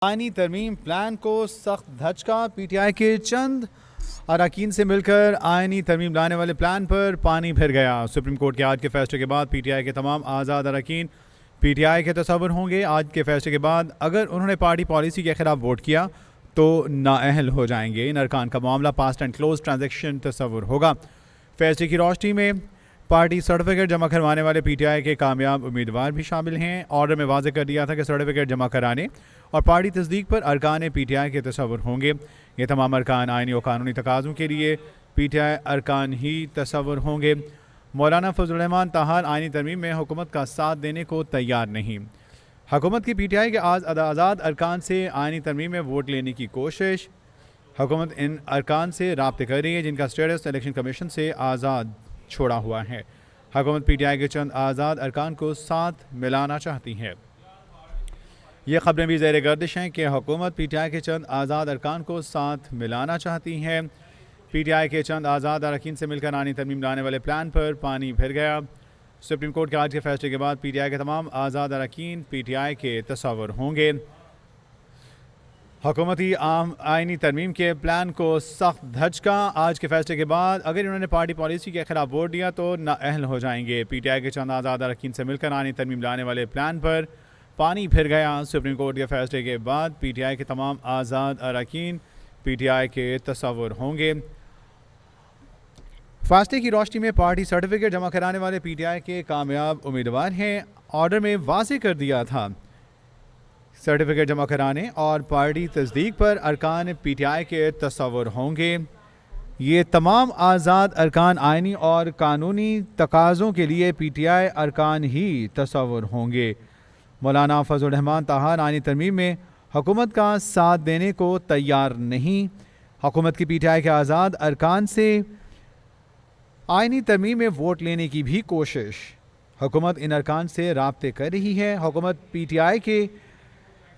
आईनी तरमीम प्लान को सख्त धचका। पीटीआई के चंद अरकान से मिलकर आईनी तरमीम लाने वाले प्लान पर पानी फिर गया। सुप्रीम कोर्ट के आज के फैसले के बाद पीटीआई के तमाम आज़ाद अरकान पीटीआई के तस्वुर होंगे। आज के फैसले के बाद अगर उन्होंने पार्टी पॉलिसी के खिलाफ वोट किया तो नाअहल हो जाएंगे। इन अरकान का मामला पास्ट एंड क्लोज ट्रांजेक्शन तस्वुर होगा। फैसले की रोशनी में पार्टी सर्टिफिकेट जमा करवाने वाले पीटीआई के कामयाब उम्मीदवार भी शामिल हैं। ऑर्डर में वाज़ेह कर दिया था कि सर्टिफिकेट जमा कराने और पार्टी तस्दीक पर अरकान पीटीआई के तस्वुर होंगे। ये तमाम अरकान आइनी और कानूनी तकाज़ों के लिए पीटीआई अरकान ही तस्वुर होंगे। मौलाना फजल रहमान ताहार आइनी तरमीम में हुकूमत का साथ देने को तैयार नहीं। हुकूमत की पीटीआई के आज़ाद अरकान से आइनी तरमीम में वोट लेने की कोशिश। हुकूमत इन अरकान से राब्ते कर रही है जिनका स्टेटस इलेक्शन कमीशन से आज़ाद छोड़ा हुआ है। हुकूमत पीटीआई के चंद आज़ाद अरकान को साथ मिलाना चाहती है। ये खबरें भी ज़ेर गर्दिश हैं कि हुकूमत पीटीआई के चंद आज़ाद अरकान को साथ मिलाना चाहती है। पीटीआई के चंद आज़ाद अरकान से मिलकर आनी तरमीम लाने वाले प्लान पर पानी फिर गया। सुप्रीम कोर्ट के आज के फैसले के बाद पीटीआई के तमाम आज़ाद अरकान पीटीआई के तस्वुर होंगे। हुकूमती आइनी तरमीम के प्लान को सख्त धचका। आज के फैसले के बाद अगर इन्होंने पार्टी पॉलिसी के खिलाफ वोट दिया तो नाअहल हो जाएंगे। पीटीआई के चंद आज़ाद अरकान से मिलकर आइनी तरमीम लाने वाले प्लान पर पानी फिर गया। सुप्रीम कोर्ट के फैसले के बाद पीटीआई के तमाम आज़ाद अरकान पीटीआई के तस्वुर होंगे। फैसले की रोशनी में पार्टी सर्टिफिकेट जमा कराने वाले पीटीआई के कामयाब उम्मीदवार हैं। ऑर्डर में वाज़ेह कर दिया था सर्टिफिकेट जमा कराने और पार्टी तस्दीक पर अरकान पीटीआई के तस्वुर होंगे। ये तमाम आज़ाद अरकान आइनी और कानूनी तकाज़ों के लिए पीटीआई अरकान ही तस्वुर होंगे। मौलाना फजल रहमान ताहार आइनी तरमीम में हुकूमत का साथ देने को तैयार नहीं। हुकूमत की पीटीआई के आज़ाद अरकान से आइनी तरमीम में वोट लेने की भी कोशिश। हुकूमत इन अरकान से राब्ते कर रही है। हुकूमत पीटीआई के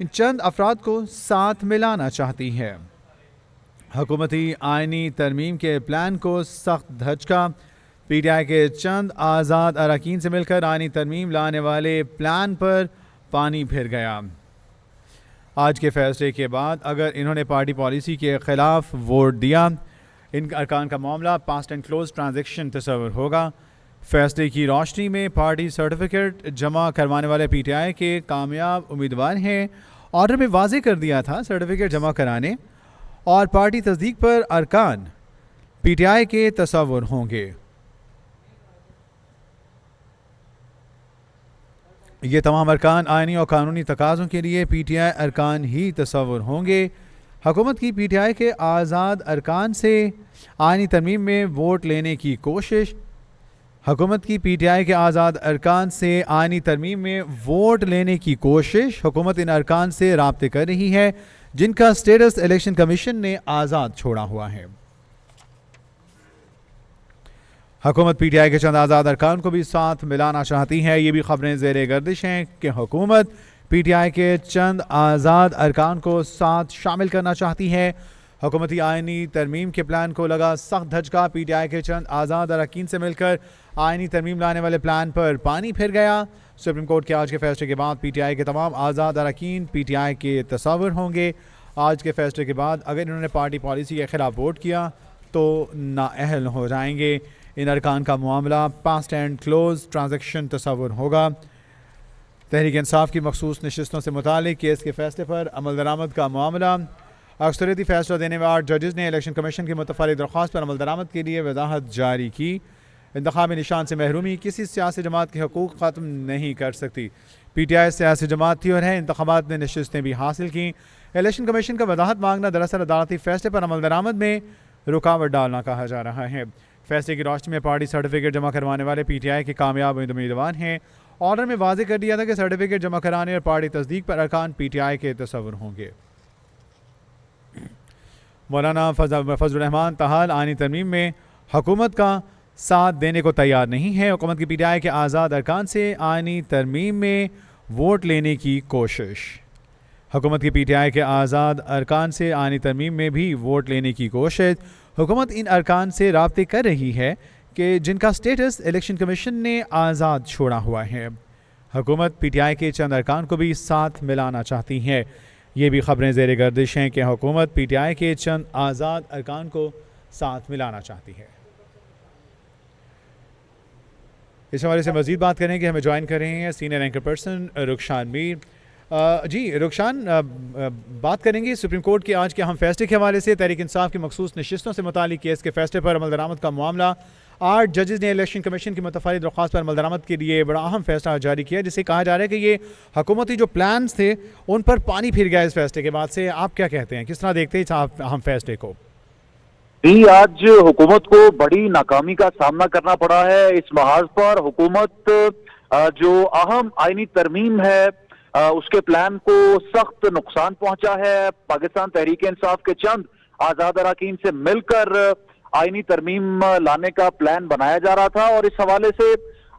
इन चंद अफराद को साथ मिलाना चाहती है। हुकूमती आइनी तरमीम के प्लान को सख्त धचका। पीटीआई के चंद आज़ाद अरकान से मिलकर आइनी तरमीम लाने वाले प्लान पर पानी फिर गया। आज के फैसले के बाद अगर इन्होंने पार्टी पॉलिसी के खिलाफ वोट दिया इन अरकान का मामला पास्ट एंड क्लोज ट्रांजेक्शन तस्वुर होगा। फैसले की रोशनी में पार्टी सर्टिफिकेट जमा करवाने वाले पीटीआई के कामयाब उम्मीदवार हैं। ऑर्डर में वाज़ेह कर दिया था सर्टिफिकेट जमा कराने और पार्टी तस्दीक पर अरकान पीटीआई के तस्वुर होंगे। ये तमाम अरकान आइनी और कानूनी तकाज़ों के लिए पीटीआई अरकान ही तस्वुर होंगे। हुकूमत की पीटीआई के आज़ाद अरकान से आइनी तरमीम में वोट लेने की कोशिश। हुकूमत की पीटीआई के आज़ाद अरकान से आइनी तरमीम में वोट लेने की कोशिश। हुकूमत इन अरकान से राब्ते कर रही है जिनका स्टेटस इलेक्शन कमीशन ने आज़ाद छोड़ा हुआ है। हुकूमत पीटीआई के चंद आज़ाद अरकान को भी साथ मिलाना चाहती है। ये भी खबरें ज़ेर गर्दिश हैं कि हुकूमत पीटीआई के चंद आज़ाद अरकान को साथ शामिल करना चाहती है। हुकूमती आइनी तरमीम के प्लान को लगा सख्त धचका। पीटीआई के चंद आज़ाद अरकान से मिलकर आइनी तरमीम लाने वाले प्लान पर पानी फिर गया। सुप्रीम कोर्ट के आज के फैसले के बाद पीटीआई के तमाम आज़ाद अरकान पीटीआई के तस्वुर होंगे। आज के फैसले के बाद अगर इन्होंने पार्टी पॉलिसी के खिलाफ वोट किया तो नाअहल हो जाएंगे। इन अरकान का मामला पास्ट एंड क्लोज ट्रांजेक्शन तस्वुर होगा। तहरीक इंसाफ की मखसूस नशिस्तों से मुतालिक केस के फैसले पर अमल दरामद का मामला। अक्सरियती फैसला देने वाले जजेस ने इलेक्शन कमीशन की मुतफ़र्रिद दरख्वास्त पर अमल दरामद के लिए वजाहत जारी की। इंतखाबी निशान से महरूमी किसी सियासी जमात के हकूक़ ख़त्म नहीं कर सकती। पीटीआई सियासी जमात थी और है। इंतखाबात में नशिस्तें भी हासिल की। इलेक्शन कमीशन का वजाहत मांगना दरअसल अदालती फैसले पर अमल दरामद में रुकावट डालना कहा जा रहा है। फैसले की रोशनी में पार्टी सर्टिफिकेट जमा करवाने वाले पीटीआई के कामयाब उम्मीदवार हैं। ऑर्डर में वाज़ेह कर दिया था कि सर्टिफिकेट जमा कराने और पार्टी तस्दीक पर अरकान पीटीआई के तस्वुर होंगे। मौलाना फजल रहमान ताहार आइनी तरमीम में हुकूमत का साथ देने को तैयार नहीं है। हुकूमत की पीटीआई के आज़ाद अरकान से आइनी तरमीम में वोट लेने की कोशिश। हुकूमत की पीटीआई के आज़ाद अरकान से आइनी तरमीम में भी वोट लेने की कोशिश। हुकूमत इन अरकान से राब्ते कर रही है कि जिनका स्टेटस इलेक्शन कमीशन ने आज़ाद छोड़ा हुआ है। हुकूमत पीटीआई के चंद अरकान को भी साथ मिलाना चाहती है। ये भी खबरें ज़ेर गर्दिश हैं कि हुकूमत PTI के चंद आज़ाद अरकान को साथ मिलाना चाहती है। इस हवाले से मज़ीद बात करेंगे, हमें ज्वाइन कर रहे हैं सीनियर एंकर पर्सन रुखशान मीर। जी रुखशान, बात करेंगे सुप्रीम कोर्ट के आज के अहम फैसले के हवाले से। तहरीक इंसाफ की मखसूस नशिस्तों से मुतालिक केस के फैसले पर अमल दरामद का मामला। 8 जजेस ने इलेक्शन कमीशन की मुतफ़री दरख्वास्त पर अमल दरामद के लिए बड़ा अहम फैसला जारी किया, जिसे कहा जा रहा है कि ये हुकूमती जो प्लान्स थे उन पर पानी फिर गया इस फैसले के बाद से। आप क्या कहते हैं, किस तरह देखते हैं इस अहम फैसले को? जी, आज हुकूमत को बड़ी नाकामी का सामना करना पड़ा है। इस महाज पर हुकूमत जो अहम आईनी तरमीम है उसके प्लान को सख्त नुकसान पहुंचा है। पाकिस्तान तहरीक इंसाफ के चंद आजाद अरकान से मिलकर आईनी तरमीम लाने का प्लान बनाया जा रहा था, और इस हवाले से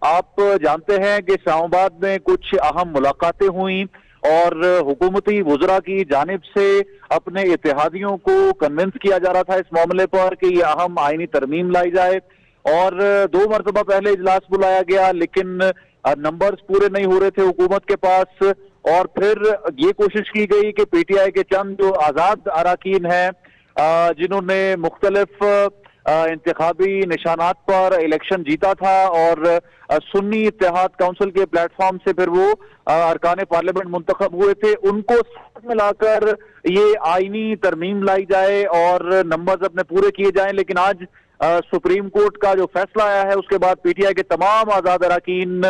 आप जानते हैं कि इस्लामाबाद में कुछ अहम मुलाकातें हुई और हुकूमती वुज़रा की जानिब से अपने इत्तेहादियों को कन्विंस किया जा रहा था इस मामले पर कि ये अहम आईनी तरमीम लाई जाए। और 2 मरतबा पहले इजलास बुलाया गया, लेकिन नंबर्स पूरे नहीं हो रहे थे हुकूमत के पास, और फिर ये कोशिश की गई कि PTI के चंद जो आज़ाद अरकान हैं जिन्होंने मुख्तलिफ इंतखाबी निशानात पर इलेक्शन जीता था और सुन्नी इत्तेहाद काउंसिल के प्लेटफॉर्म से फिर वो अरकान पार्लियामेंट मुंतखब हुए थे, उनको साथ मिलाकर ये आईनी तरमीम लाई जाए और नंबर्स अपने पूरे किए जाएं। लेकिन आज सुप्रीम कोर्ट का जो फैसला आया है उसके बाद PTI के तमाम आज़ाद अरकान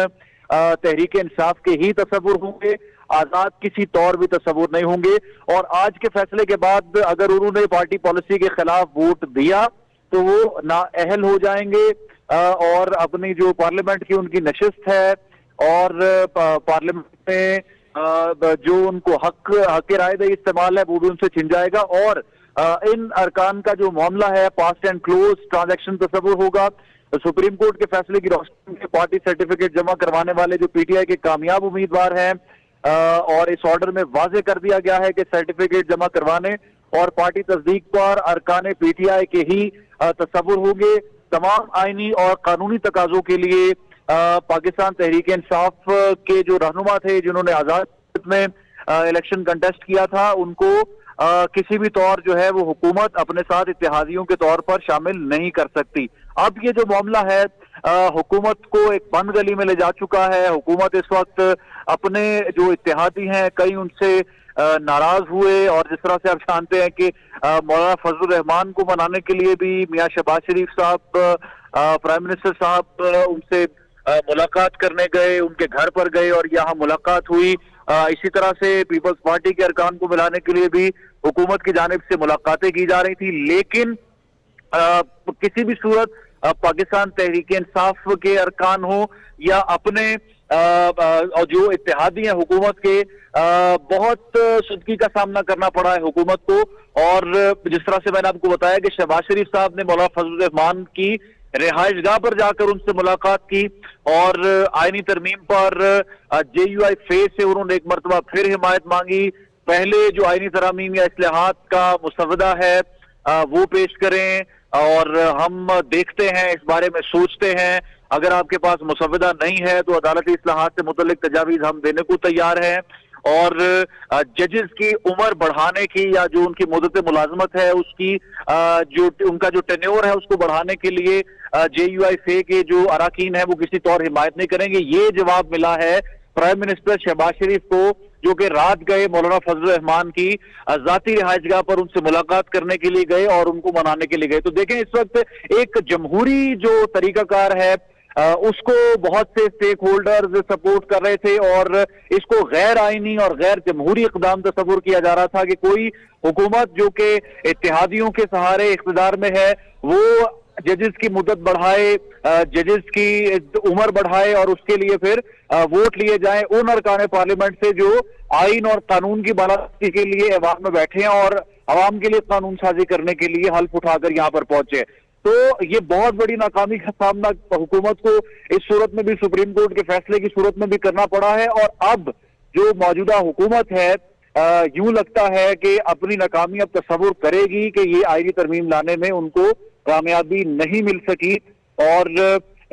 तहरीक इंसाफ के ही तस्वुर होंगे, आजाद किसी तौर भी तस्वुर नहीं होंगे। और आज के फैसले के बाद अगर उन्होंने पार्टी पॉलिसी के खिलाफ वोट दिया तो वो नाअहल हो जाएंगे और अपनी जो पार्लियामेंट की उनकी नशिस्त है और पार्लियामेंट में जो उनको हक राय दही इस्तेमाल है वो भी उनसे छिन जाएगा। और इन अरकान का जो मामला है पास्ट एंड क्लोज ट्रांजैक्शन तस्वुर होगा। सुप्रीम कोर्ट के फैसले की रोशनी में पार्टी सर्टिफिकेट जमा करवाने वाले जो PTI के कामयाब उम्मीदवार हैं और इस ऑर्डर में वाजे कर दिया गया है कि सर्टिफिकेट जमा करवाने और पार्टी तस्दीक पर अरकान PTI के ही तस्वुर होंगे। तमाम आईनी और कानूनी तकाजों के लिए पाकिस्तान तहरीक इंसाफ के जो रहनुमा थे जिन्होंने आजाद में इलेक्शन कंटेस्ट किया था, उनको किसी भी तौर जो है वो हुकूमत अपने साथ इत्तेहादियों के तौर पर शामिल नहीं कर सकती। अब ये जो मामला है हुकूमत को एक बंद गली में ले जा चुका है। हुकूमत इस वक्त अपने जो इत्तेहादी हैं कई उनसे नाराज हुए, और जिस तरह से आप जानते हैं कि मौलाना फजलुर रहमान को मनाने के लिए भी मियां शहबाज शरीफ साहब प्राइम मिनिस्टर साहब उनसे मुलाकात करने गए, उनके घर पर गए और यहाँ मुलाकात हुई। इसी तरह से पीपल्स पार्टी के अरकान को मिलाने के लिए भी हुकूमत की जानिब से मुलाकातें की जा रही थी, लेकिन किसी भी सूरत पाकिस्तान तहरीक इंसाफ के अरकान हो या अपने और जो इत्तेहादी हैं हुकूमत के, बहुत सुदकी का सामना करना पड़ा है हुकूमत को। और जिस तरह से मैंने आपको बताया कि शहबाज शरीफ साहब ने मौलाना फजलुर रहमान की रिहाइशगाह पर जाकर उनसे मुलाकात की और आईनी तरमीम पर JUI फेज से उन्होंने एक मरतबा फिर हिमायत मांगी। पहले जो आईनी तरमीम या इस्लाहात का मुसवदा है वो पेश करें और हम देखते हैं, इस बारे में सोचते हैं। अगर आपके पास मुसवदा नहीं है तो अदालती इस्लाहात से मुतल्लिक तजावीज हम देने को तैयार हैं। और जजेस की उम्र बढ़ाने की या जो उनकी मुद्दत मुलाजमत है उसकी जो उनका जो टेन्योर है उसको बढ़ाने के लिए JUI फे के जो अरकान है वो किसी तौर हिमायत नहीं करेंगे। ये जवाब मिला है प्राइम मिनिस्टर शहबाज शरीफ को, जो कि रात गए मौलाना फजलुर रहमान की जाती रिहाइशगाह पर उनसे मुलाकात करने के लिए गए और उनको मनाने के लिए गए। तो देखें, इस वक्त एक जमहूरी जो तरीकाकार है उसको बहुत से स्टेक होल्डर्स सपोर्ट कर रहे थे और इसको गैर आईनी और गैर जमहूरी इकदाम तस्वुर किया जा रहा था कि कोई हुकूमत जो कि इत्तेहादियों के सहारे इख्तिदार में है वो जजेस की मुद्दत बढ़ाए, जजेस की उम्र बढ़ाए और उसके लिए फिर वोट लिए जाएं उन अरकान पार्लियामेंट से जो आइन और कानून की बालादस्ती के लिए अवाम में बैठे हैं और अवाम के लिए कानून साजी करने के लिए हल्फ उठाकर यहाँ पर पहुंचे। तो ये बहुत बड़ी नाकामी का सामना हुकूमत को इस सूरत में भी सुप्रीम कोर्ट के फैसले की सूरत में भी करना पड़ा है। और अब जो मौजूदा हुकूमत है यूं लगता है कि अपनी नाकामी अब तस्वुर करेगी कि ये आईनी तरमीम लाने में उनको कामयाबी नहीं मिल सकी और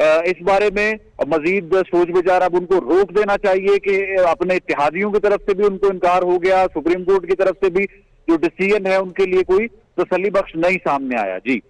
इस बारे में मजीद सोच विचार अब उनको रोक देना चाहिए कि अपने इत्तेहादियों की तरफ से भी उनको इनकार हो गया, सुप्रीम कोर्ट की तरफ से भी जो डिसीजन है उनके लिए कोई तसल्ली बख्श नहीं सामने आया। जी।